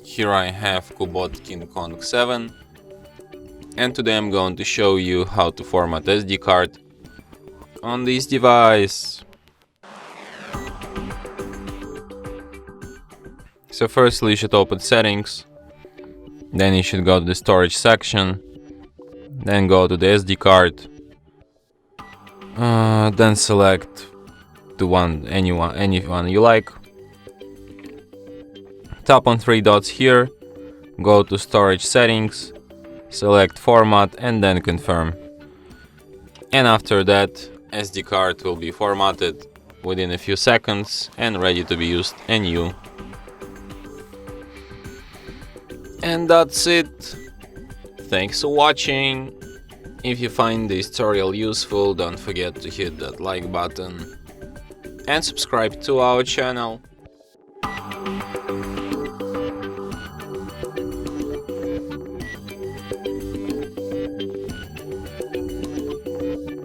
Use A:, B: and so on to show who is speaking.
A: Here I have CUBOT King Kong 7, and today I'm going to show you how to format SD card on this device. So firstly you should open settings, then you should go to the storage section, then go to the SD card, then select anyone you like. Tap on three dots here, go to storage settings, select format and then confirm. And after that, SD card will be formatted within a few seconds and ready to be used anew. And that's it. Thanks for watching. If you find this tutorial useful, don't forget to hit that like button and subscribe to our channel.